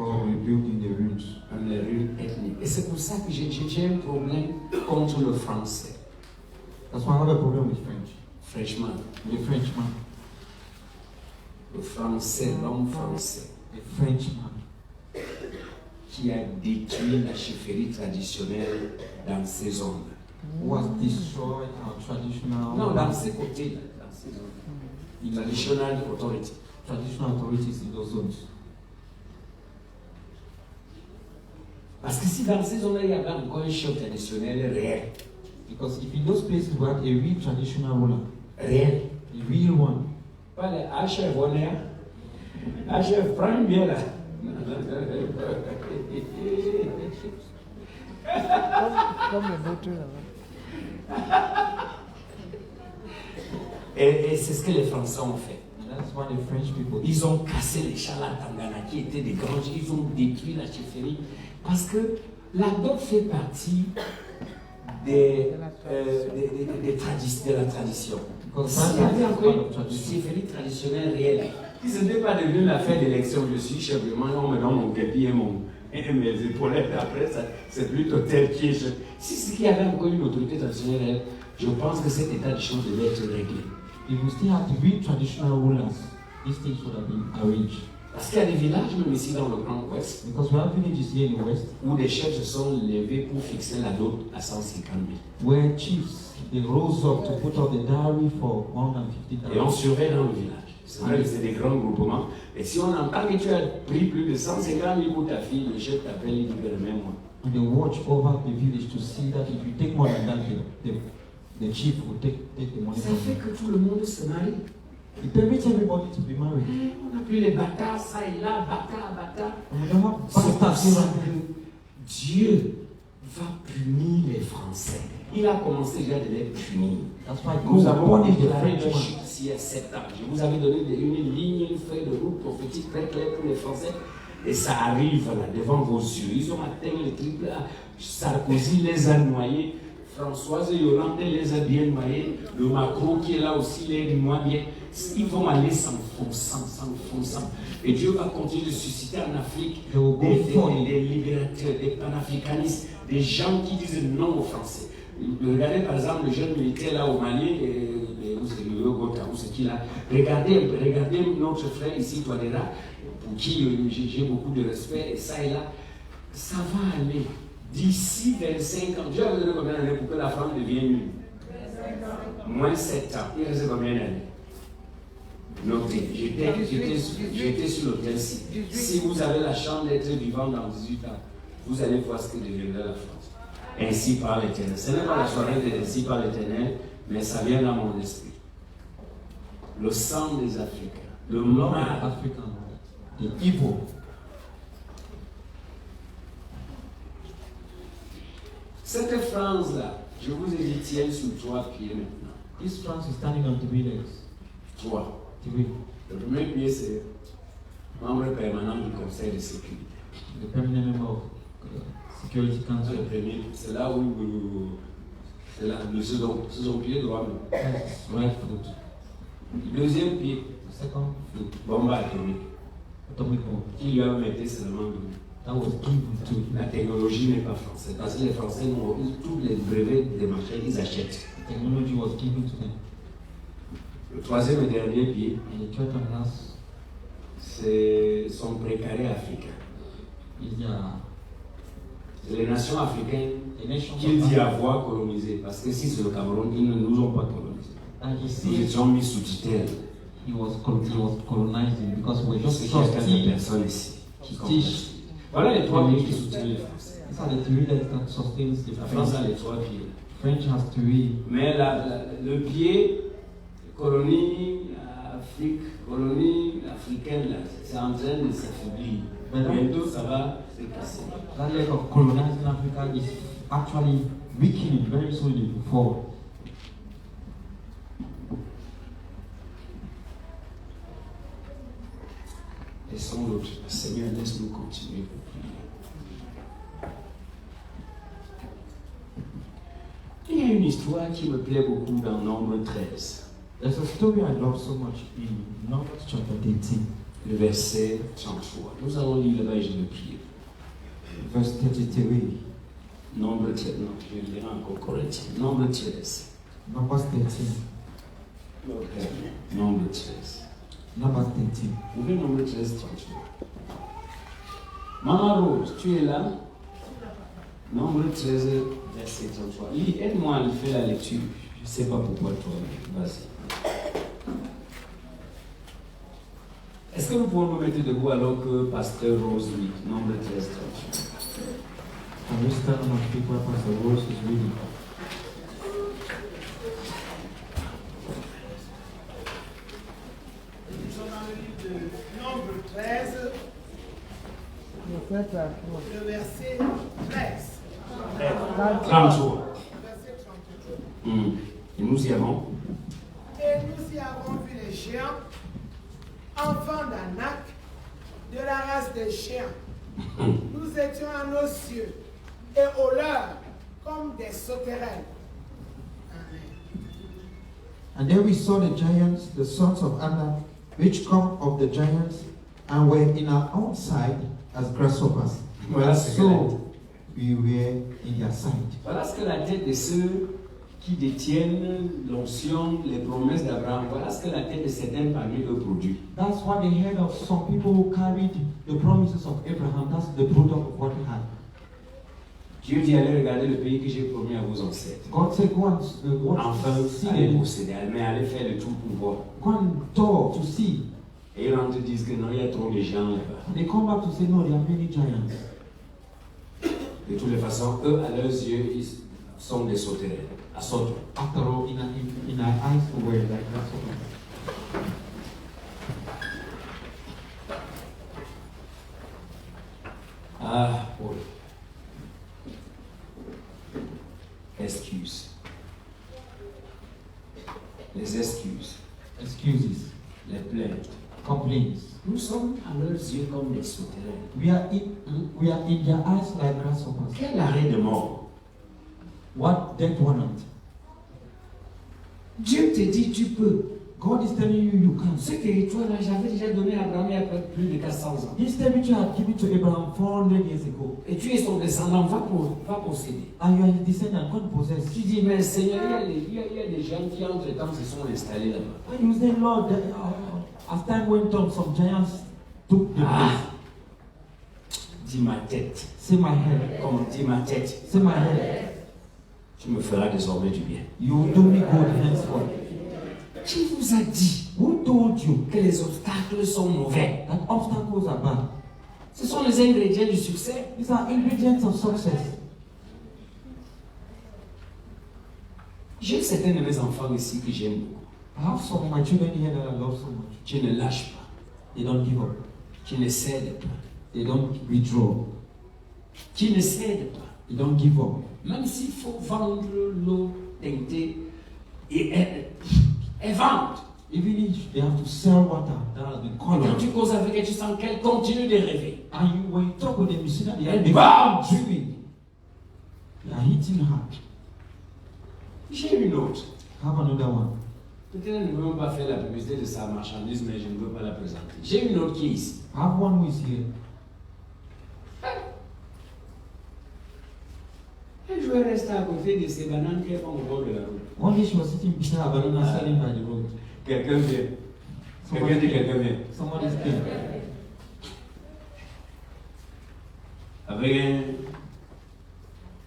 called rebuilding the runes. Les runes ethniques. Et c'est pour ça que j'ai un problème contre le français. That's why I have a problem with French. Frenchman. The Frenchman. Le français, l'homme français. The Frenchman. Qui a détruit la chefferie traditionnelle dans ces zones. Who has destroyed our traditional... Non, dans ces côtés, dans ces zones. Traditional authority. Traditional authorities in those zones. Parce que si dans ces zones-là, il y avait encore un chef traditionnel réel. Because if in those places we had a real traditional ruler, réel, a real one, pas les HF, on est HF, prends bien là. Comme le nôtre là-bas. Et c'est ce que les Français ont fait. and that's why the French people... Ils ont cassé les Chalatangana qui étaient des granges, ils ont détruit la chefferie. Parce que la dot fait partie de la tradition. S'il y avait encore une chefferie traditionnelle réelle, si ce n'était pas devenu l'affaire d'élection, je suis chef de man, on me donne mon képi et mes épaulettes, après ça, c'est plutôt tel qui est chef. Si c'est qu'il y avait encore une autorité traditionnelle réelle, je pense que cet état de choses devait être réglé. If we still had real traditional rulers, these things would have been arranged. Parce qu'il y a des villages, même ici dans le Grand Ouest, Because we have villages here in the West, où des chefs se sont levés pour fixer la dot à 150 000. where chiefs, they rose up to put out the dowry for 150,000. Et on surveille dans le village. C'est vrai que c'est des grands groupements. Et si on entend que tu as pris plus de 150 000 pour ta fille, le chef t'appelle, il dit même-moi. And they watch over the village to see that if you take more than that, the chief will take the money Ça from fait you. que tout le monde se marie. It permits everybody to be married. On n'a plus les bâtards, ça et là, bâtards. And we don't have C'est pour bastards ça here. que Dieu va punir les Français. Il a commencé déjà de les punir. That's why Nous God avons punished the déclaré leur Frenchman. chute il y a 7 ans. Je vous avais donné une ligne, une feuille de route prophétique très claire pour les Français. Et ça arrive là, devant vos yeux. Ils ont atteint le triple A. Sarkozy les a noyés. Françoise Hollande les a bien noyés. Le Macron qui est là aussi les noie bien. Ils vont aller s'enfonçant. Et Dieu va continuer de susciter en Afrique des libérateurs, des panafricanistes, des gens qui disent non aux Français. Regardez par exemple le jeune militaire là au Mali, regardez notre frère ici, Touadéra, pour qui j'ai beaucoup de respect, et ça et là, ça va aller. D'ici 25 ans, Dieu a donné combien d'années pour que la France devienne nulle? Moins 7 ans. Il reste combien d'années? Notez, j'étais sur l'hôtel-ci. Si vous avez la chance d'être vivant dans 18 ans, vous allez voir ce que deviendra la France. Ainsi par l'Éternel. Ce n'est pas la soirée de ainsi par l'Éternel, mais ça vient dans mon esprit. Le sang des Africains, le mal African, the evil. Cette France-là, je vous ai dit, tient sur 3 pieds maintenant. This France is standing on 3 legs. 3. 3. Le premier pied, c'est membre permanent du Conseil de sécurité. The permanent member of Security Council. Le premier, c'est là où c'est là, c'est son pied droit. That's right foot. Le deuxième pied, The second foot, bombe atomique. atomic bomb. Qui lui a été seulement donné. That was given to La technologie n'est pas française. Parce que les Français, tous les brevets des marchés, ils achètent. technology was given to them. Le troisième et dernier pied, And the third and last c'est son précaré africain. is C'est les nations africaines the nation qu'il dit avoir colonisé. Parce que si c'est le Cameroun, ils ne nous ont pas colonisé. and he Nous said étions mis sous tutelle. he was colonizing because we're Parce just qu'il y a quelques trusting. personnes ici. qui comprennent. Teach. Voilà les 3 pays qui soutiennent les Français. These are the 3 legs that sustains the La France French. a les 3 pieds. French has 3. Mais le pied, colonie africaine, là, c'est en train de s'affaiblir. Bientôt, ça va se casser. That leg of colonizing Africa is actually weakening very slowly before. Laissons l'autre. Seigneur, laisse-nous continuer pour prier. Il y a une histoire qui me plaît beaucoup dans Nombre 13. There's a story I love so much in Numbers chapter 18. le verset 33. Nous allons lire là-bas et je vais prier. Verse 33. Nombre 13, non, je vais lire encore Corinthiens. Nombre 13. Numbers 13. Nombre 13. Numbers 13. Ouvrez Nombre 13, 33. Maman Rose, tu es là? Nombre 13, verset 33. Lis, aide-moi à faire la lecture. Je ne sais pas pourquoi toi, mais vas-y. Est-ce que nous pouvons nous mettre debout alors que Pasteur Rose lit? Nombre 13, 38. Can we stand on our feet while Pastor Rose is reading? Nous sommes dans le livre de Nombre 13, le verset 13. 33. Verset 33. Et nous y avons. Et nous y avons vu les géants, enfants d'Anak, de la race des chiens. Nous étions à nos cieux et au leur comme des sauterelles. Amen. And then we saw the giants, the sons of Anak, which come of the giants, and were in our own sight as grasshoppers. Voilà And ce que so we were in their sight. Voilà ce que la tête de ceux qui détiennent l'onction, les promesses d'Abraham, voilà ce que la tête de certains parmi eux produit. That's what the head of some people who carried the promises of Abraham. That's the product of what he had. Dieu dit allez regarder le pays que j'ai promis à vos ancêtres. God said, go and Enfin, see allez them. posséder, mais allez faire le tout pour voir. Go and talk to see. Et ils rentrent et disent que non, il y a trop de gens là-bas. They come back to say, no, there are many giants. De toutes les façons, eux, à leurs yeux, ils sont des sauterelles. À sauter. After all, in our eyes, we were like grasshoppers. Ah, Paul. Excuses. Les excuses. Excuses, Les plaintes. complaints. Nous sommes à leurs yeux comme des sauterelles. We are in their eyes like grasshoppers. Quel arrêt de mort? What death warrant? Dieu te dit tu peux. God is telling you you can. Ce territoire-là, j'avais déjà donné à Abraham il y a plus de 400 ans. This territory I had given to Abraham 400 years ago. Et tu es son descendant, va posséder. And you are his descendant, God possess. Tu dis, mais Seigneur, il y a des gens qui entre-temps se sont installés là-bas. And you say, Lord, as time went on, some giants took the place. Dis ma tête. Say my head. Comme dis ma tête. Say my head. Tu me feras désormais du bien. You will do me good henceforth. Qui vous a dit Who told you que les obstacles sont mauvais? that obstacles are bad? Ce sont les ingrédients du succès. These are ingredients of success. J'ai certains de mes enfants ici que j'aime beaucoup. I have some of my children here that I love so much. Qui ne lâchent pas. They don't give up. Qui ne cèdent pas. They don't withdraw. Qui ne cèdent pas. They don't give up. Même s'il faut vendre l'eau teintée, et elles vendent. Even if they have to sell water that has been Et quand colored. tu causes avec elles, tu sens qu'elles continuent de rêver. And when you talk with them, you see that they are And bounce. dreaming. They are hitting hard. J'ai une autre. Have another one. Peut-être qu'elle ne veut même pas faire la publicité de sa marchandise, mais je ne veux pas la présenter. J'ai une autre qui est ici. Have one who is here. Un joueur reste à côté de ces bananes qui vont au bord de la route. One day she was sitting beside a banana selling by the road. Quelqu'un vient. Quelqu'un dit quelqu'un vient. Somebody's came. Avec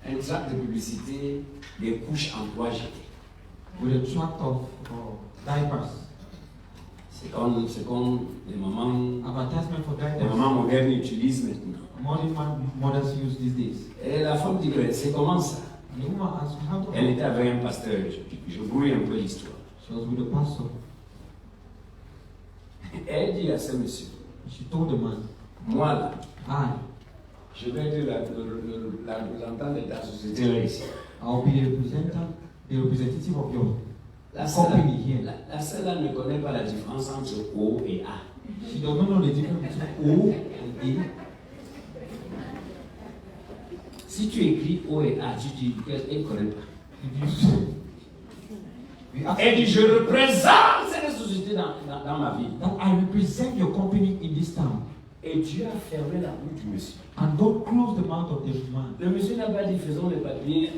un tract de publicité, des couches en bois jetées. With a tract of diapers. C'est comme les mamans, Advertisement for les diapers. mamans modernes utilisent maintenant. Modern mothers use these days. Et la femme dit, mais c'est comment ça? The woman asked how to. Elle était avec un pasteur. Je brouille un peu l'histoire. She was with the pastor. Elle dit à ce monsieur, She told the man, moi là, I je vais être la représentante de ta société là ici. will be the representative of your La seule company here. la seule là ne connaît pas la différence entre O et A. She does not know the difference between O and A. Si tu écris O et A, tu dis qu'elle ne connaît pas. We ask Elle dit, je représente cette société dans ma ville. that I represent your company in this town. Et Dieu a fermé la bouche du monsieur. And God closed the mouth of the man. Le monsieur n'a pas dit faisons les papiers,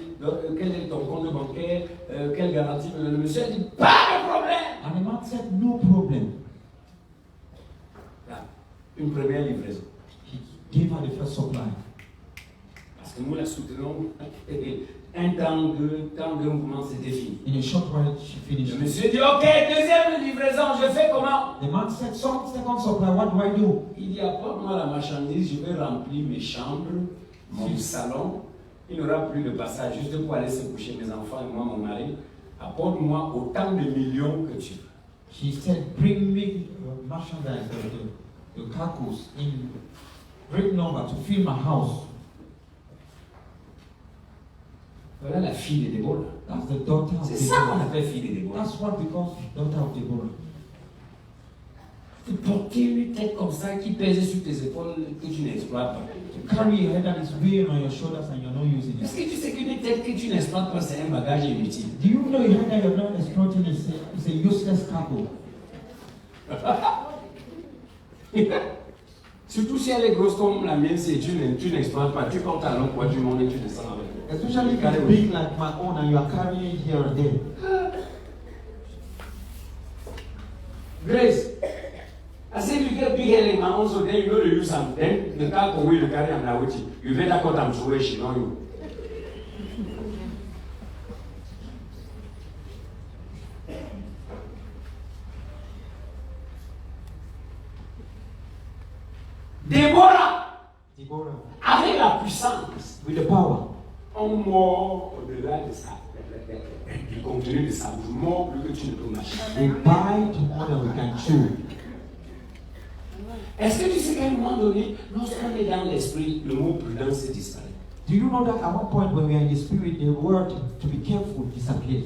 quel est ton compte bancaire, quelle garantie. Le monsieur a dit pas de problème. And the man said, no problem. Là, une première livraison. He gave her the first supply. Parce que nous la soutenons. Un temps, deux mouvements, c'était fini. In a short while, she finished. Le monsieur dit ok, deuxième livraison, je fais comment? The man said, second supply, what do I do? Il dit apporte-moi la marchandise, je vais remplir mes chambres, mon salon. Il n'y aura plus de passage juste pour aller se coucher mes enfants et moi, mon mari. Apporte-moi autant de millions que tu veux. He said, bring me merchandise, the carcass in great number to fill my house. Voilà la fille de Déborah. That's the daughter of C'est ça qu'on Deborah. appelle fille de Déborah. That's what becomes daughter of Deborah. De porter une tête comme ça qui pèse sur tes épaules que tu n'exploites pas. To carry a head that is weighing on your shoulders and you're not using Est-ce it. que tu sais qu'une tête que tu n'exploites pas, c'est un bagage inutile? Do you know a head that you're not exploiting is a useless cargo? Surtout si elle est grosse comme la mienne, si tu n'exploites pas, tu portes à l'emploi du monde et tu descends avec. Especially if it's big like my own and you are carrying it here and there. Grace, as if you get big head like my own, so then you know to use some. Then the car can wheel carry am now with you. You better cut am so she know you. Déborah, avec la puissance, With the power, on mord au-delà de ça, du contenu de sa bouche, mord plus que tu ne peux mâcher. we bite more than we can chew. Est-ce que tu sais qu'à un moment donné, lorsqu'on est dans l'esprit, le mot prudence s'est disparu? Do you know that at one point when we are in the spirit, the word to be careful disappears?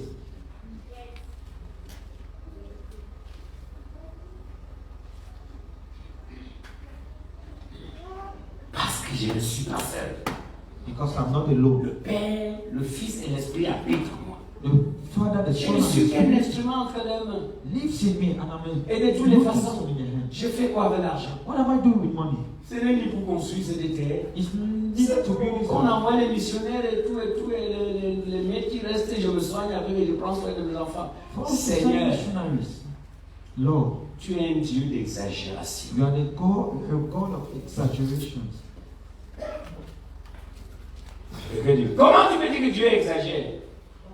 Parce que je ne suis pas seul. Because I'm not alone. Le Père, le Fils et l'Esprit habitent en moi. The Father, the Je Son, ne and the suis qu'un Spirit instrument entre les mains. lives in me and I'm a Et de toutes les living façons, soul in your hand. je fais quoi avec l'argent? What am I doing with money? Ce n'est ni pour construire des terres. It's needed to build this On one. envoie les missionnaires et tout, et les mecs qui restent, et je me soigne avec et je prends soin de mes enfants. For Seigneur, missionaries, Lord, tu es un Dieu d'exagération. you are the God of exaggerations. Comment tu peux dire que Dieu exagère?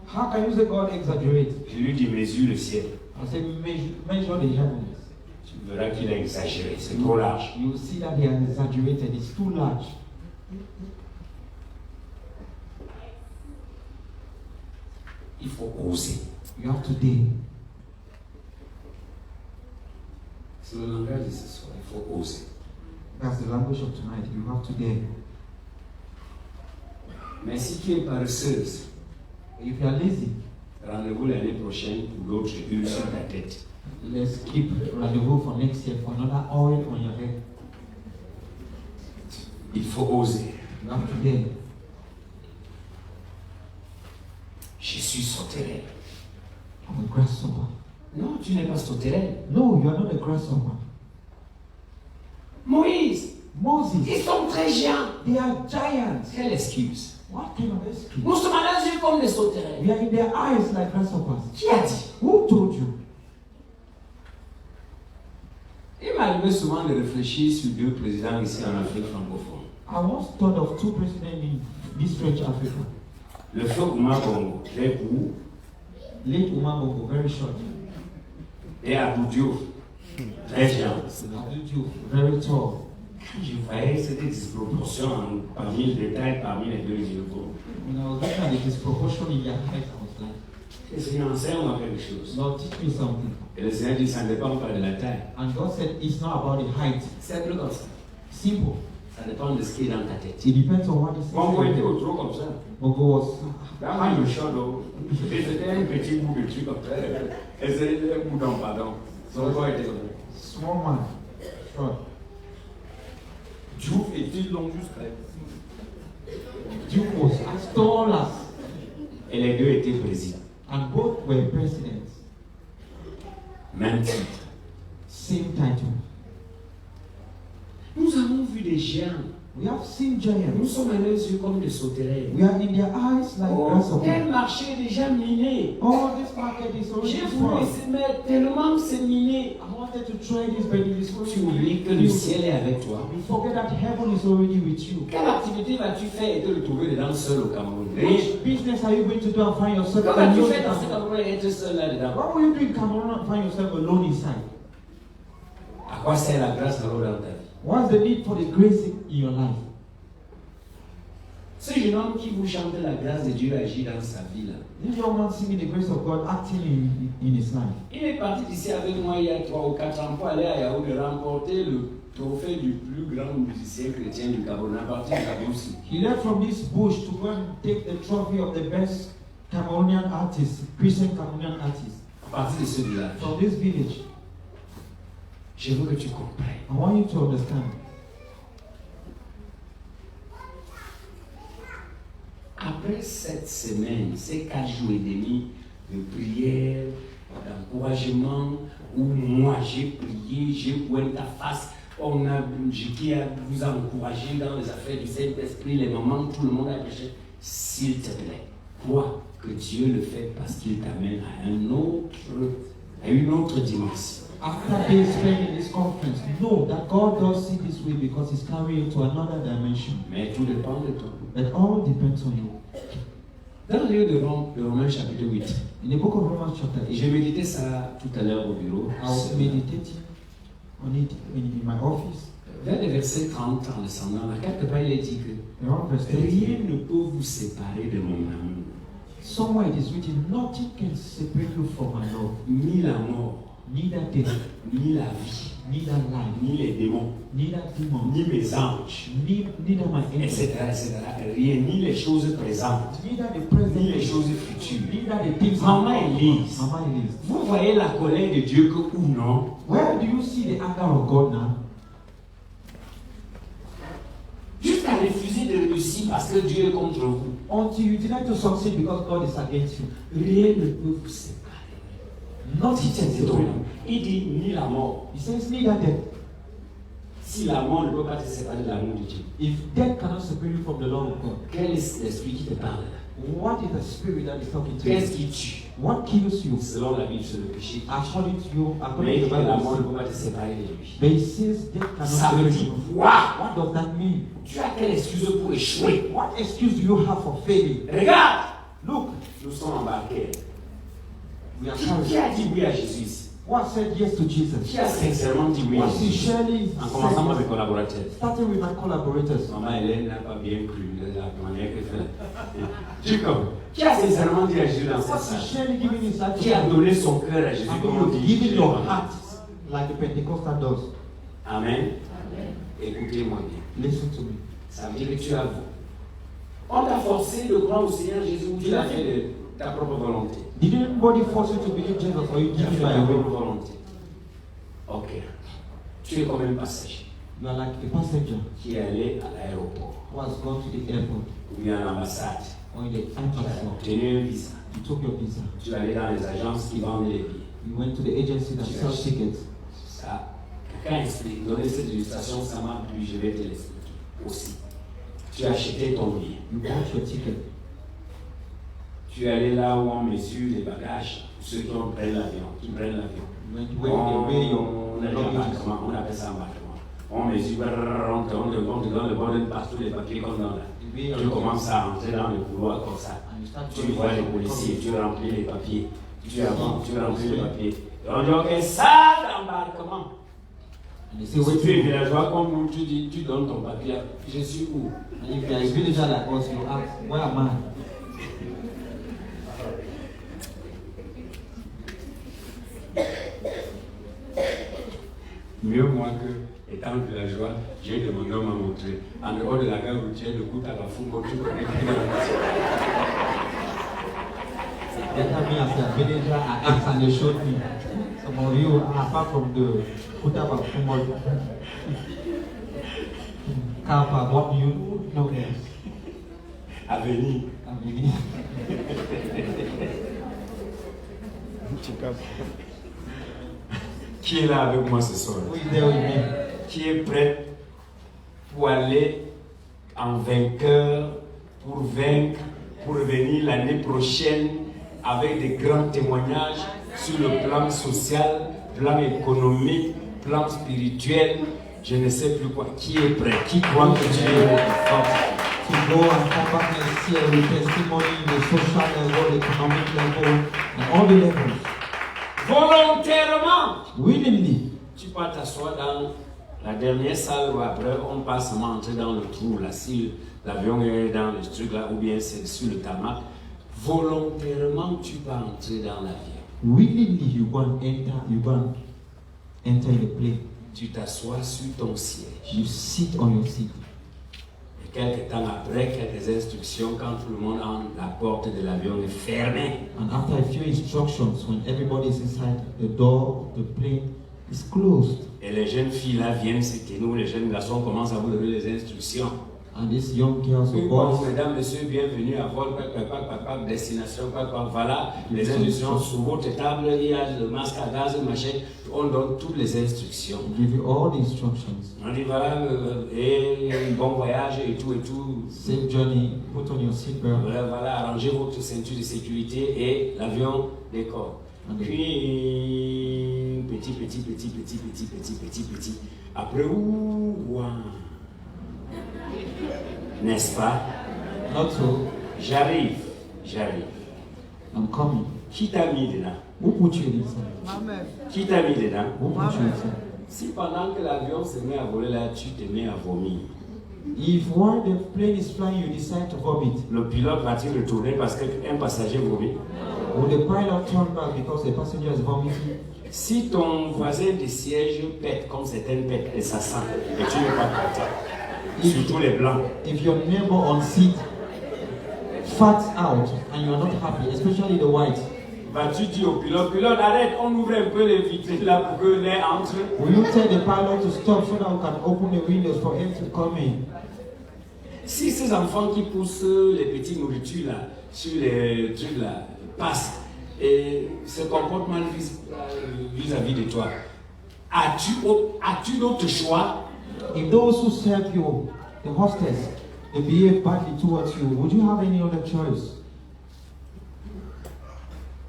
How can you say God exaggerates? Je lui dis, mesure le ciel. I say, measure the heavens. Tu verras qu'il a exagéré, c'est trop large. You will see that he has exaggerated. It's too large. Il faut oser. You have to dare. C'est le langage de ce soir, il faut oser. That's the language of tonight. You have to dare. Mais si tu es paresseuse, If you are lazy, rendez-vous l'année prochaine pour l'autre huile sur ta tête. let's keep rendezvous for next year for another oil on your head. Il faut oser. You have to dare. Je suis sauterelle. I'm a grasshopper. Non, tu n'es pas sauterelle. No, you are not a grasshopper. Moïse, Moses, ils sont très géants. they are giants. Quelle excuse? What kind of excuse? Nous sommes à leurs yeux comme des sauterelles. We are in their eyes like grasshoppers. Qui a dit? Who told you? Il m'arrivait souvent de réfléchir sur deux présidents ici en Afrique francophone. I once thought of two presidents in this French Africa. Le feu Ouma Bongo, très court, Late Ouma Bongo, very short. et Abdou Diouf, très géant. Abdou Diouf, very tall. Quand je voyais cette disproportion parmi les détails, parmi les deux uniformes, When I was looking at the disproportion in their height, I was like, le Seigneur enseigne-moi quelque chose. Lord, teach me something. Et le Seigneur dit, ça ne dépend pas de la taille. And God said, it's not about the height. C'est un peu comme ça. Simple. Ça dépend de ce qui est dans ta tête. It depends on what is Bongo était inside. au trop comme ça. Bongo was Dans ma notion, c'était un petit bout de truc comme ça. Et c'était un boudon, pardon. Son corps était comme ça. small man, short. Diouf était long jusqu'à. Duke was as tall as, Et les deux étaient présidents. and both were presidents. Même titre. Same title. Nous avons vu des géants. We have seen Nous giants. sommes à leurs yeux comme des sauterelles. We are in their eyes like Oh, grasshoppers. quel marché est déjà miné. Oh, this market is already J'ai voulu full. essayer, mais tellement c'est miné. I wanted to try this, but it is Tu oublies que le ciel est avec toi. You forget that heaven is already with you. Quelle activité vas-tu faire et te retrouver dedans seul au Cameroun? Rien. Which business are you going to do and find yourself Que vas-tu alone? faire dans ce Cameroun et être seul là-dedans? What will you do in Cameroon and find yourself alone inside? À quoi sert la grâce alors dans ta vie? What's the need for the grace in your life? Ce jeune homme qui vous chante la grâce de Dieu agit dans sa vie là. This young man singing the grace of God acting in his life. Il est parti d'ici avec moi il y a 3 ou 4 ans pour aller à Yaoundé remporter le trophée du plus grand musicien chrétien du Cameroun à partir de la bourse. He left from this bush to go and take the trophy of the best Cameroonian artist, Christian Cameroonian artist, À partir de ce village. from this village. Je veux que tu comprennes. I want you to understand. Après cette semaine, ces 4 jours et demi de prière, d'encouragement, où moi j'ai prié, j'ai pointé ta face, qui vous a encouragé dans les affaires du Saint-Esprit, les moments où tout le monde a prêché, s'il te plaît, crois que Dieu le fait parce qu'il t'amène à une autre dimension. After they spend in this conference, know that God does see this way because He's carrying you to another dimension. Mais tout dépend de toi. It all depends on you. Dans le livre de Romains chapitre 8, In the book of Romans chapter et 8, j'ai médité ça tout à l'heure au bureau, I was meditating on it in my office. vers le verset 30 en descendant, là, quelque part il est dit que Around verse 30, rien ne peut vous séparer de mon amour, somewhere it is written, nothing can separate you from my love. ni la mort, Neither death, ni la vie, neither life, ni les démons, neither demon, ni mes anges, neither my angels, etc., etc. Rien, ni les choses présentes, neither the ni present, les choses futures. neither the things Maman that come. Elise. Mama Elise. Vous voyez la colère de Dieu que ou non? Where do you see the anger of God now? Jusqu'à refuser de réussir parce que Dieu est contre vous. Until you deny to succeed because God is against you. Rien ne peut vous séparer. Nothing can C'est separate drôle. you. Il dit ni la mort. He says neither death. Si la mort ne peut pas te séparer de l'amour de Dieu, If death cannot separate you from the love of God, quel est l'esprit qui te parle là? what is the spirit that is talking to you? Qu'est-ce qui tue? What kills you? Selon la Bible, c'est le péché. According to you, Mais according il to dit the que la mort ne Bible, peut pas te séparer de lui. but it says death cannot Ça veut separate dire you. quoi? What does that mean? Tu as quelle excuse pour échouer? What excuse do you have for failing? Regarde! Look, Nous sommes embarqués. we are Qui carried. a dit oui à Jésus ici? What said yes to Jesus? Qui a sincèrement dit oui à What Jésus? sincerely En commençant par said, mes collaborateurs. starting with my collaborators. Maman Hélène n'a pas bien cru de la manière qu'elle fait. Tu comprends? Qui a sincèrement dit à Jésus dans What cette salle? sincerely giving his life to Qui a God? donné son cœur à Jésus And comme on you dit? giving your heart like the Pentecostal does. Amen. Écoutez-moi bien. Listen to me. Ça veut dire que tu as vu. On t'a forcé de croire au Seigneur Jésus ou tu l'as fait de ta propre volonté? Did anybody force you to believe Jesus or you Tu as did it fait by ta your propre will? volonté. Ok. Tu es comme un passager You are like a passenger qui est allé à l'aéroport who has gone to the airport ou bien à l'ambassade. or in the Tu as embassy. obtenu un visa. You took your visa. Tu es allé dans les agences qui vendent les billets. You went to the agency that sells tickets. Ça, quelqu'un explique, donner cette illustration, ça m'a plu, je vais te l'expliquer aussi. Tu as acheté ton billet. You bought your ticket. Tu es allé là où on mesure les bagages, ceux qui prennent l'avion, You went where they weigh your On a luggages. l'embarquement, on appelle ça embarquement. On mesure, on te donne le bon partout les papiers comme dans là. You weigh your Tu luggage. commences à entrer dans le couloir comme ça. And you start Tu to vois les policiers, tu remplis les papiers. Tu remplis les papiers. Et on dit, ok, ça d'embarquement. And they say, Si tu es wait, villageois comme nous, tu dis, tu donnes ton papier. Je suis où? and if you are a villager like us, you ask, where am I? Mieux moi que, étant villageois, j'ai demandé à me montrer. En dehors de la gare routière de Koutagafou, tu connais plus Better me as a villager, I asked and they showed me. Some of you, apart from the Kutaba Kumol, Kappa, what do you know? à venir. I mean, Qui est là avec moi ce soir? Who is there with me? Qui est prêt pour aller en vainqueur, pour vaincre, pour revenir l'année prochaine avec des grands témoignages sur le plan social, plan économique, plan spirituel, je ne sais plus quoi. Qui est prêt? Qui croit que tu es fort? To go and come back next year with testimony in the social level, economic level, and all the levels. Volontairement, Willingly. tu peux t'asseoir dans la dernière salle où après on passe à entrer dans le trou là, si l'avion est dans le truc là, ou bien c'est sur le tarmac. Volontairement, tu peux entrer dans l'avion. Willingly, you go and enter the plane. Tu t'assois sur ton siège. You sit on your seat. Et quelques temps après, quelques instructions, quand tout le monde entre, la porte de l'avion est fermée. And after a few instructions, when everybody is inside, the door of the plane is closed. Et les jeunes filles là viennent, c'était nous, les jeunes garçons commencent à vous donner les instructions. And these young girls or Bon, boys, mesdames, messieurs, bienvenue à vol, destination, voilà, les instructions sur votre table, il y a le masque à gaz, machin, on donne toutes les instructions. give you all the instructions. On dit voilà, et bon voyage et tout. Safe journey, put on your seatbelt. Voilà, arrangez votre ceinture de sécurité et l'avion décolle. Puis, petit. Après, n'est-ce pas? Not so. J'arrive. I'm coming. Qui t'a mis dedans? Who put you inside? Moi-même. Qui t'a mis dedans? Who put you inside? Si pendant que l'avion se met à voler là, tu te mets à vomir, If while the plane is flying, you decide to vomit, le pilote va-t-il retourner parce qu'un passager vomit? will the pilot turn back because the passenger is vomiting? Si ton voisin de siège pète comme certaines pètent et ça sent, et tu n'es pas content, surtout les blancs, If your neighbor on seat farts out and you are not happy, especially the white, vas-tu dire au pilote, arrête, on ouvre un peu les vitrines là pour que l'air entre? will you tell the pilot to stop so that we can open the windows for him to come in? Si ces enfants qui poussent les petites nourritures là, sur les trucs là, passent et se comportent mal vis-à-vis de toi, as-tu d'autre choix? If those who serve you, the hostess, they behave badly towards you, would you have any other choice?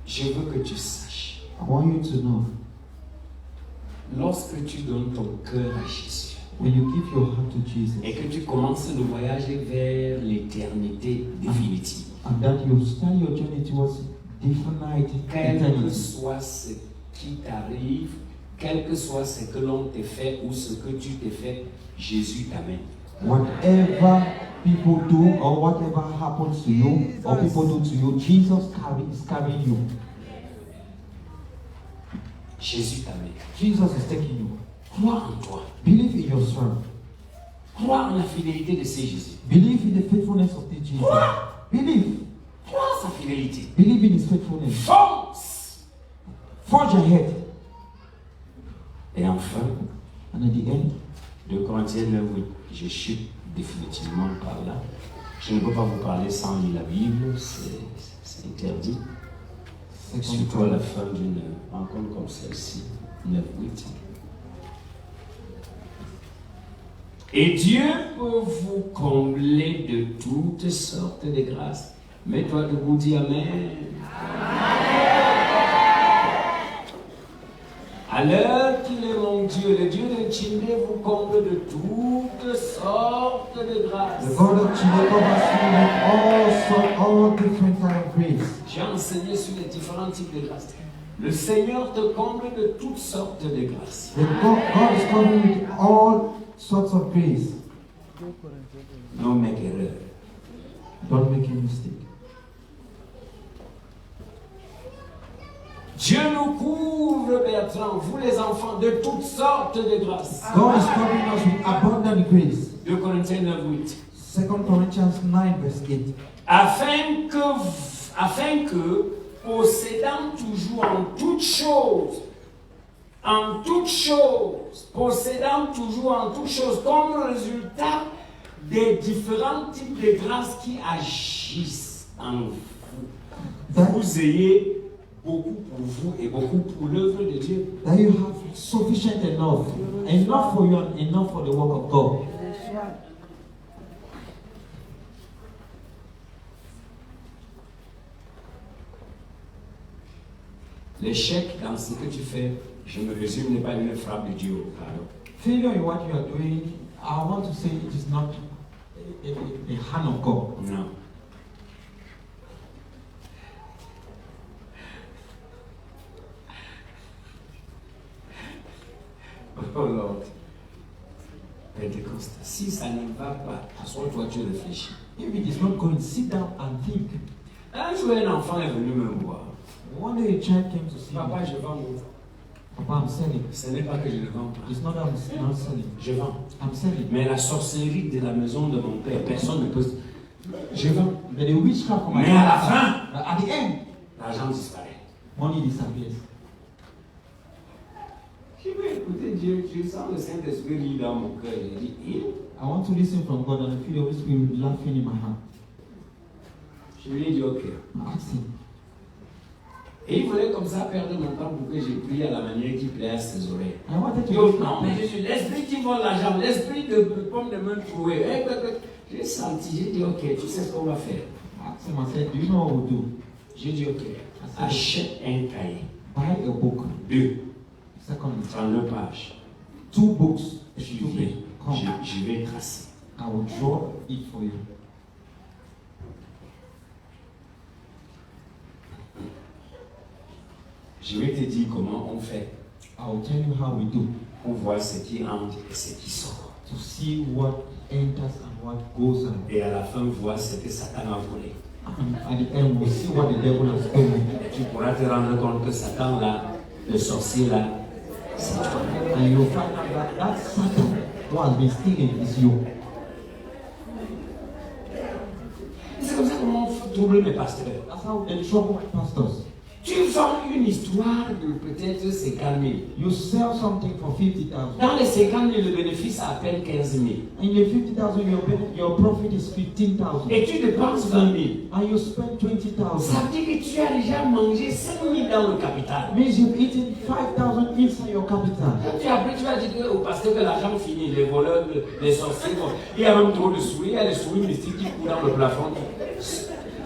Je veux que tu saches, I want you to know, lorsque tu donnes ton cœur à Jésus when you give your heart to Jesus, et que tu commences le voyage vers l'éternité définitive, and that you start your journey towards definite quel que eternity, soit ce qui t'arrive, quel que soit ce que l'on te fait ou ce que tu te fais, Jésus t'amène. whatever people do or whatever happens to you or people do to you, Jesus is carrying you. Jésus t'amène. Jesus is taking you. Crois en toi. Believe in yourself. Crois en la fidélité de ce Jésus. Believe in the faithfulness of this Jesus. Believe. Crois en sa fidélité. Believe in his faithfulness. Fonce. Forge ahead. Et enfin, And at the end, 2 Corinthiens 9, oui, je chute définitivement par là. Je ne peux pas vous parler sans lire la Bible, c'est interdit. Surtout à la fin d'une rencontre comme celle-ci, 9, 8. Et Dieu peut vous combler de toutes sortes de grâces. Mets-toi debout, dis Amen. À l'heure qu'il est mon Dieu, le Dieu de Chindé vous comble de toutes sortes de grâces. the God of Chile covers you with all different kind of grace. J'ai enseigné sur les différents types de grâces. Le Seigneur te comble de toutes sortes de grâces. God is covering you with all sorts of grace. 2 Corinthiens. Non, mec, erreur. Don't make a mistake. Dieu nous couvre, Bertrand, vous les enfants, de toutes sortes de grâces. God is covering us with abundant grace. 2 Corinthiens 9, 8. 2 Corinthians 9 verse 8. Afin que, possédant toujours en toutes choses, possédant toujours en toutes choses, comme résultat des différents types de grâces qui agissent en vous, vous ayez beaucoup pour vous et beaucoup pour l'œuvre de Dieu. That you have sufficient enough for you and enough for the work of God. L'échec dans ce que tu fais, je me résume, n'est pas une frappe de Dieu. Pardon. Failure in what you are doing, I want to say it is not a hand of God. Non. Oh Lord. Pentecôte. Si ça ne va pas, assois-toi, tu réfléchis. If it is not going, sit down and think. Un jour, un enfant est venu me voir. One day a child came to see me. Papa, je vends mon. Papa, I'm selling. Ce n'est pas que je ne vends pas. It's not that I'm not selling. Je vends. I'm selling. Mais la sorcellerie de la maison de mon père, personne ne peut. Je vends. But the witchcraft from my Mais à la father, fin, at the end, l'argent disparaît. money disappears. Je vais écouter Dieu, je sens le Saint-Esprit lire dans mon cœur. Il dit, I want to listen from God and I feel the Holy Spirit laughing in my heart. je lui ai dit, ok. Ask him. Et il voulait comme ça perdre mon temps pour que je prie à la manière qui plaît à ses oreilles. I wanted to Yo, listen. non, mais je suis l'esprit qui vole l'argent, l'esprit de pomme de main trouée. J'ai senti, j'ai dit, ok, tu sais ce qu'on va faire. Ask him, I said, do you know what we'll do? J'ai dit, ok, achète un cahier. Buy a book. 2, Second, 32 pages. 2 books. Come. Je vais tracer. I will draw it for you. Je vais te dire comment on fait I will tell you how we do pour voir ce qui entre et ce qui sort. to see what enters and what goes out. Et à la fin, voir ce que Satan a volé. And at the end, we'll see what the devil has stolen. Et tu pourras te rendre compte que Satan là, le sorcier là, c'est toi. And you'll find out that that Satan who has been stealing is you. C'est comme ça qu'on trouble mes pasteurs. That's how they trouble pastors. Tu vends une histoire de peut-être 50 000. You sell something for 50,000. Dans les 50 000, le bénéfice à peine 15 000. In the 50,000, your profit is 15,000. Et tu dépenses 20 000. And you spend 20,000. Ça veut dire que tu as déjà mangé 5 000 dans le capital. Means you've eaten 5,000 inside your capital. Et après, tu vas dire au pasteur que l'argent finit, les voleurs, les sorciers. Il y a même trop de souris, il y a des souris mystiques qui courent dans le plafond.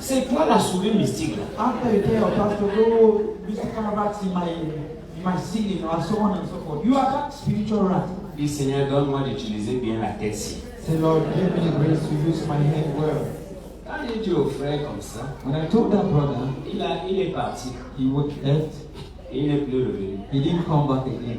C'est quoi la souris mystique là? After you tell your pastor, oh, Mr. Calabat's in my ceiling, and so on and so forth. You are that spiritual rat. Dis Seigneur, donne-moi d'utiliser bien la tête-ci. Say, Lord, give me the grace to use my head well. Quand j'ai dit au frère comme ça, When I told that brother, il est parti. he would left. Et il n'est plus revenu. He didn't come back again.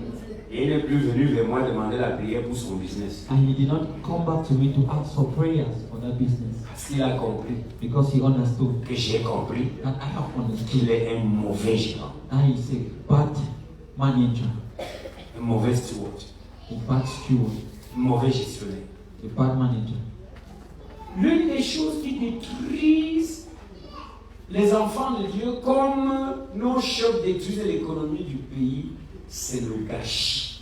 Et il n'est plus venu vers moi demander la prière pour son business. And he did not come back to me to ask for prayers for that business. Parce qu'il a compris Because he understood. que j'ai compris And I have understood. qu'il est un mauvais gérant, And he's a bad manager, un mauvais steward, a bad steward, un mauvais gestionnaire. a bad manager. L'une des choses qui détruisent les enfants de Dieu, comme nos chefs détruisent l'économie du pays, c'est le gâchis.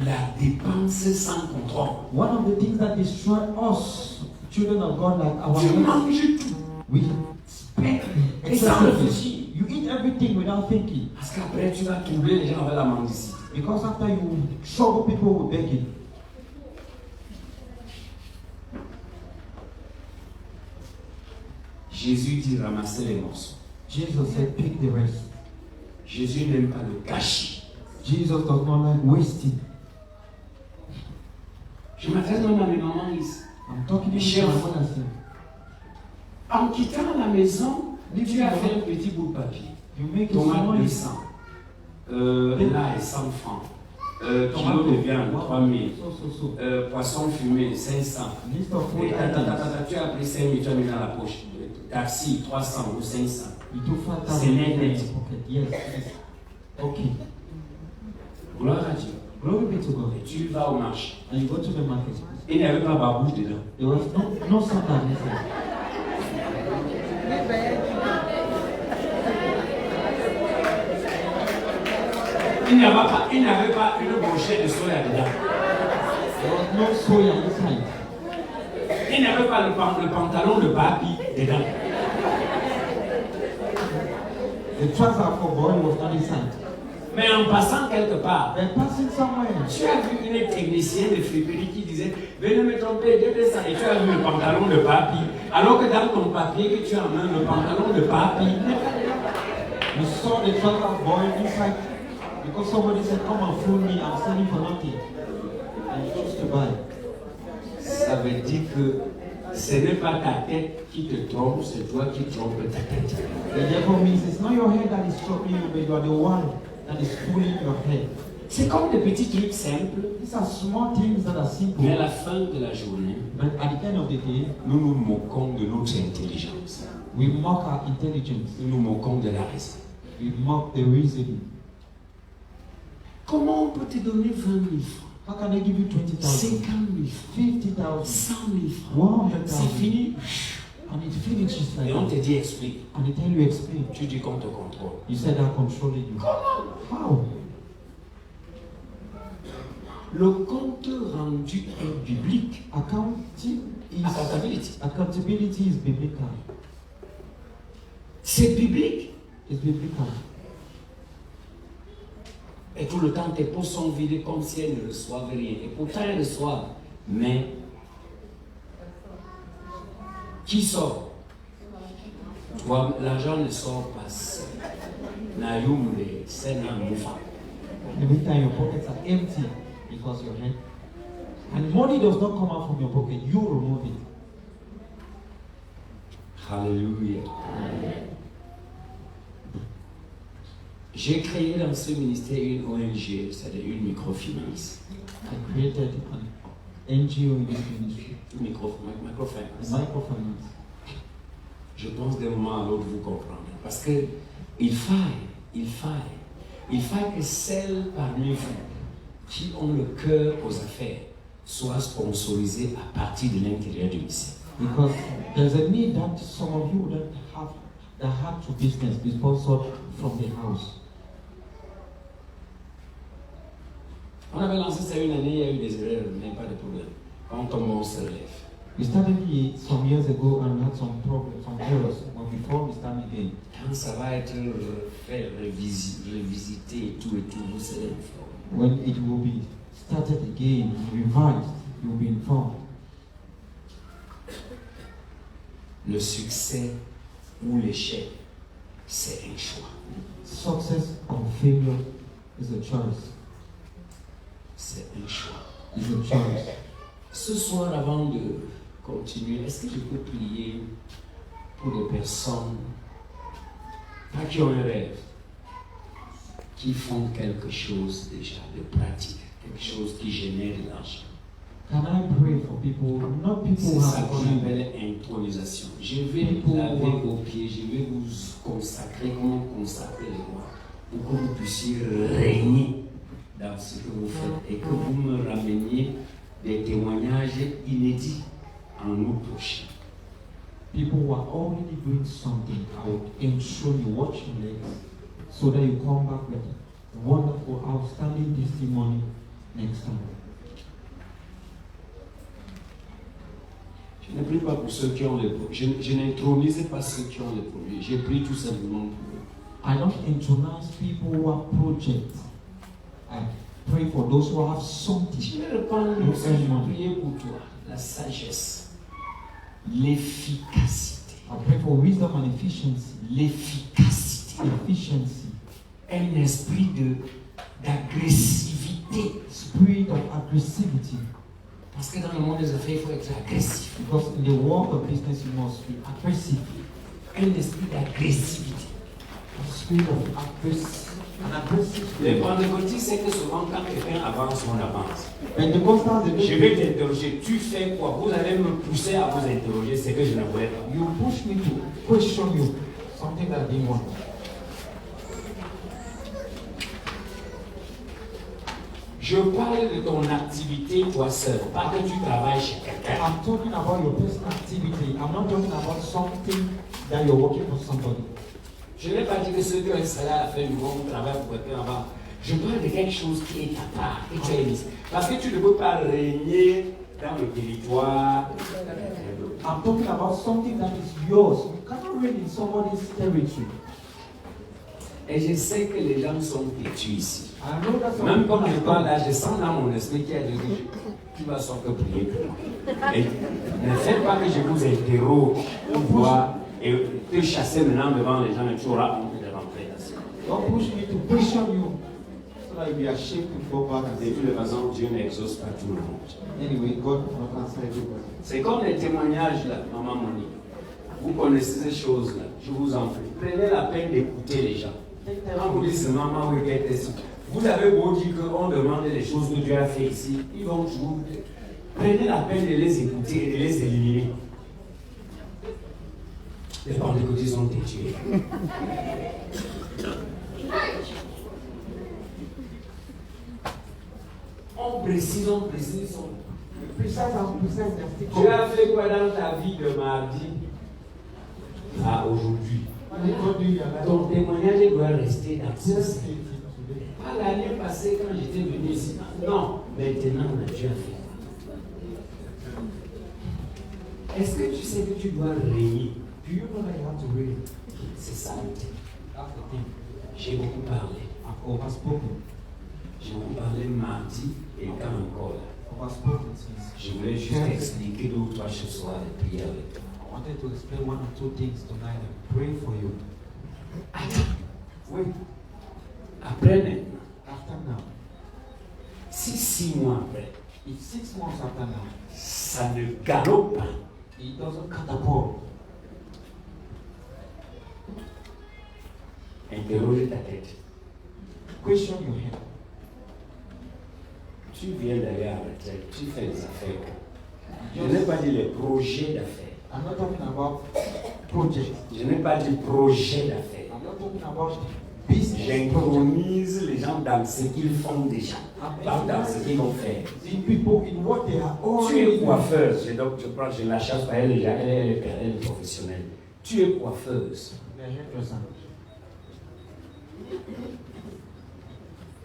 La dépense sans contrôle. One of the things that destroy us, children of God, like our Tu parents, manges tout. we spend Et sans excessively. réfléchir. You eat everything without thinking. Parce qu'après, tu vas troubler les gens avec la mendicité. Because after you trouble people with begging. Jésus dit ramasser les morceaux. Jesus said, pick the rest. Jésus n'aime pas le gâchis. Jesus does not like wasting. Je m'adresse même à mes mamans ici. I'm talking to Chef. you, my mother said. En quittant la maison, tu as fait un petit bout de papier. You make a Tomate small 200. Là est 100 francs. Kilo de viande 3000. So. Poisson fumé 500. List of food Et items. tu as pris 5 000, tu as mis dans la poche. Taxi 300 ou 500. You took 5,000 C'est net, in net. your pocket. Yes. Okay. Gloire à Dieu. Glory be to God. Et tu vas au marché. And you go to the market. Il n'y avait pas babouche dedans. There was no sandal inside. Il n'y avait pas une brochette de soya dedans. There was no soya inside. Il n'y avait pas le pantalon de papi dedans. The trouser for boy was on his side. Mais en passant quelque part, They're passing somewhere. tu as vu une technicienne de friperie qui disait venez me tromper, je descends. Et tu as vu le pantalon de papy. Alors que dans ton papier que tu as en main, le pantalon de papy. You saw the trouser boy inside because somebody said, come and fool me, I'm selling for nothing. And you choose to buy. Ça veut dire que ce n'est pas ta tête qui te trompe, c'est toi qui trompes ta tête. It therefore means it's not your head that is troubling you, but you are the one that is fooling your head. C'est comme des petits trucs simples, These are small things that are simple. mais à la fin de la journée, But at the end of the day, nous nous moquons de notre intelligence. we mock our intelligence. Nous nous moquons de la raison. We mock the reasoning. Comment on peut te donner 20 000 francs, How can I give you 20,000? 50 000 francs, 50,000? 100 000 francs? 100,000? C'est fini. And it finishes like Et on that. te dit explique. And they tell you explain. Tu dis qu'on te contrôle. You said I'm controlling you. How? Le compte rendu est biblique. Accountability is biblical. C'est biblique. It's biblical. Et tout le temps, tes poches sont vidées comme si elles ne reçoivent rien. Et pourtant, elles reçoivent. Mais, qui sort? Toi, l'argent ne sort pas seul. Nayoum, c'est un mouvement. Every time your pockets are empty because your head. And money does not come out from your pocket, you remove it. Alléluia. J'ai créé dans ce ministère une ONG, c'est-à-dire une microfinance. I created an NGO in this ministry, Microfinance. microfinance. Je pense d'un moment à l'autre vous comprendrez. Parce que il faille que celles parmi vous qui ont le cœur aux affaires soient sponsorisées à partir de l'intérieur du ministère. Because there's a need that some of you that have the heart to business be sponsored from the house. On avait lancé ça une année, il y a eu des erreurs, mais pas de problème. Quand on tombe, on se relève. We started it some years ago and had some problems, some errors, but before we start again. Quand ça va être refait, revisité et tout, vous serez informés. When it will be started again, revised, you will be informed. Le succès ou l'échec, c'est un choix. Success or failure is a choice. C'est un choix. It's a choice. Ce soir, avant de continuer, est-ce que je peux prier pour des personnes, pas qui ont un rêve, qui font quelque chose déjà de pratique, quelque chose qui génère de l'argent? Can I pray for people, not people C'est who ça have a qu'on dream? appelle intronisation. Je vais laver vos pieds, je vais vous consacrer, comment consacrer les rois, pour que vous puissiez régner dans ce que vous faites et que vous me rameniez des témoignages inédits en août prochain. People who are already doing something, I would ensure you watch your legs so that you come back with a wonderful, outstanding testimony next time. Je ne prie pas pour ceux qui ont les projets. Je n'intronise pas ceux qui ont les projets. Je prie tout simplement pour eux. I don't introduce people who have projects. I pray for those who have something. Je vais répondre aussi, je vais prier pour toi. La sagesse, l'efficacité. I pray for wisdom and efficiency. L'efficacité. Efficiency. Un esprit d'agressivité. Spirit of aggressivity. Parce que dans le monde des affaires, il faut être agressif. Because in the world of business, you must be aggressive. Un esprit d'agressivité. A spirit of aggressive. Les pentecôtistes, c'est que souvent, quand quelqu'un avance, on avance. Pentecostals, Je vais t'interroger, tu fais quoi? Vous allez me pousser à vous interroger, c'est que je ne voulais pas. you push me to question you something that I didn't want. Je parle de ton activité toi seul, pas que tu travailles chez quelqu'un. I'm talking about your personal activity. I'm not talking about something that you're working for somebody. Je n'ai pas dit que ceux qui ont un salaire à faire du bon travail pour quelqu'un avant. Je parle de quelque chose qui est à part, que tu as mis. Parce que tu ne peux pas régner dans le territoire. I'm talking about something that is yours. You cannot reign in somebody's territory. Et je sais que les gens sont têtus ici. I know that some Même people comme je are parle là, je sens dans mon esprit qu'il y a des gens qui vont sortir prier pour moi. Et ne faites pas que je vous interroge pour voir et te chasser maintenant devant les gens et tu auras honte de rentrer là-dessus. Don't push me to question you so that you'll be ashamed to go back and De say, toute façon, Dieu n'exauce pas tout le monde. anyway, God will not answer everybody. C'est comme les témoignages là, Maman Monique. Vous connaissez ces choses-là, je vous en prie. Prenez la peine d'écouter les gens. Quand vous dites maman, oui, vous avez beau dire qu'on demande des choses que Dieu a fait ici, ils vont toujours. Prenez la peine de les écouter et de les éliminer. Les pentecôtistes sont têtus. On précise. Tu as fait quoi dans ta vie de mardi à aujourd'hui? Ton témoignage doit rester dans ce sens. Pas l'année passée quand j'étais venu ici. Non, maintenant on a déjà fait. Est-ce que tu sais que tu dois régner? Do you know that you have to read? C'est ça le thème. That's the thing. J'ai beaucoup parlé. I've overspoken. J'ai beaucoup parlé mardi et quand encore là. Overspoken since. Je voulais juste expliquer 2 ou 3 choses sur la prière avec toi. I wanted to explain 1 or 2 things tonight and pray for you. Attends. Oui. Après maintenant, After now, si 6 mois après, if 6 months after now, ça ne galope pas, it doesn't catapult, interroge ta tête. question your head. Tu viens d'aller à la retraite, tu fais des affaires. Je n'ai pas dit les projets d'affaires. I'm not talking about projects. Je n'ai pas dit projet d'affaires. I'm not talking about business projects. J'intromise les gens dans ce qu'ils font déjà, pas dans ce qu'ils vont faire. See people in what they are Tu es already doing. coiffeuse, je la chasse pas, elle est professionnelle. Tu es coiffeuse.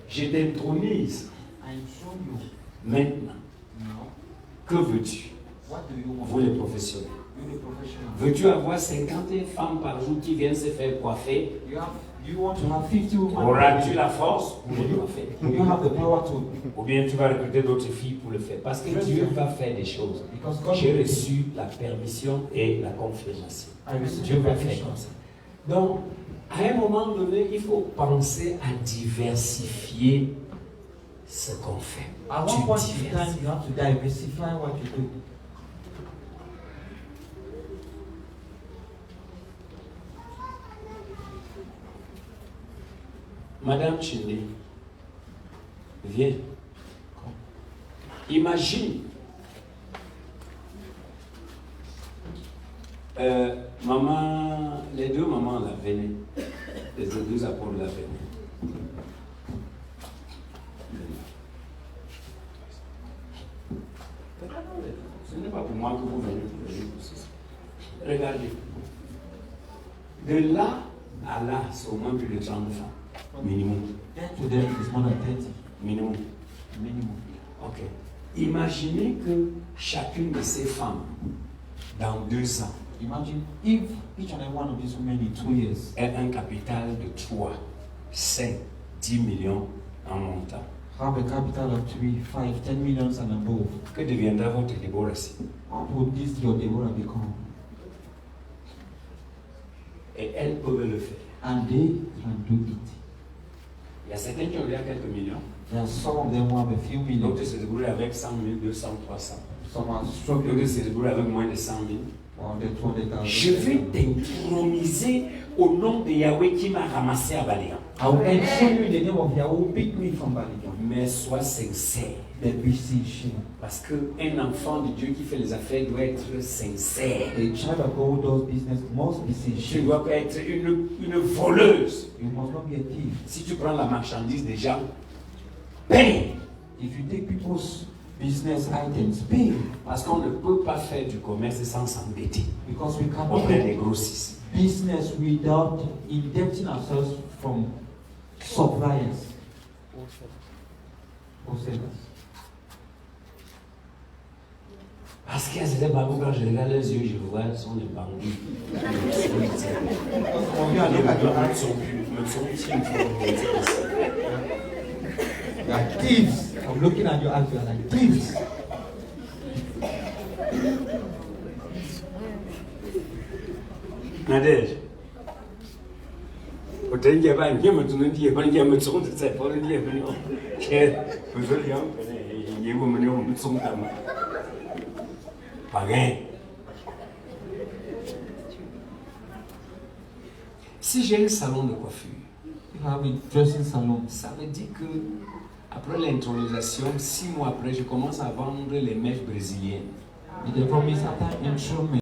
Je t'intromise I show you maintenant. now. Que veux-tu? What do you want? Vous les professionnels. You the professional. Veux-tu avoir 50 femmes par jour qui viennent se faire coiffer? You want to have 50 women. Auras-tu la force pour les coiffer? Do you have the power to? Ou bien tu vas recruter d'autres filles pour le faire? Parce que Dieu va faire des choses. Because God J'ai reçu la permission et la confirmation. I received Dieu your va faire permission. comme ça. Donc, à un moment donné, il faut penser à diversifier ce qu'on fait. At Tu one point in diversifies. time, you have to diversify what you do. Madame Chinde, viens. Imagine, maman, les 2 mamans là venaient, les 2 apôtres là venaient. Ce n'est pas pour moi que vous venez pour le justice. Regardez. De là à là, c'est au moins plus de 30 femmes. Minimum. Then to them, it's more than 30. Minimum. Minimum. Ok. Imaginez que chacune de ces femmes, dans 2 ans, Imagine if each and every one of these women in 2 years ait un capital de 3, 5, 10 millions en montant. have a capital of 3, 5, 10 millions and above. Que deviendra votre Déborah-ci? What would this your Deborah become? Et elles peuvent le faire. And they can do it. Il y a certains qui ont déjà quelques millions. There are some of them who have a few millions. D'autres se débrouillent avec 100 000, 200, 300. Some are struggling D'autres se débrouillent avec moins de 100 000. on the 200,000. Je vais t'introniser au nom de Yahweh qui m'a ramassé à Baléa. I will ensure you in the name of Yahweh, pick me from Baligan. Mais sois sincère. The BC Parce qu'un enfant de Dieu qui fait les affaires doit être sincère. A child of God who does business must be Tu ne sincere. dois pas être une voleuse. You must not be a thief. Si tu prends la marchandise des gens, paye. If you take people's business items, pay. Parce qu'on ne peut pas faire du commerce sans s'endetter Because we cannot auprès des do grossistes. business without indebting ourselves from suppliers or sellers. Parce qu'à cette époque, quand je regarde leurs yeux, je vois, ce sont des bandits. They are thieves. I'm looking at your eyes, you are like thieves. Nadège. Utengia ba nyama tunandia ba nyama tsonda tsa pole ndia ba no. Ke buzuri yam pene yego mane o mtsonda ma. Paguin. Si j'ai un salon de coiffure, You have a dressing salon. ça veut dire que après l'intronisation, 6 mois après, je commence à vendre les mèches brésiliennes. They promise after instrument.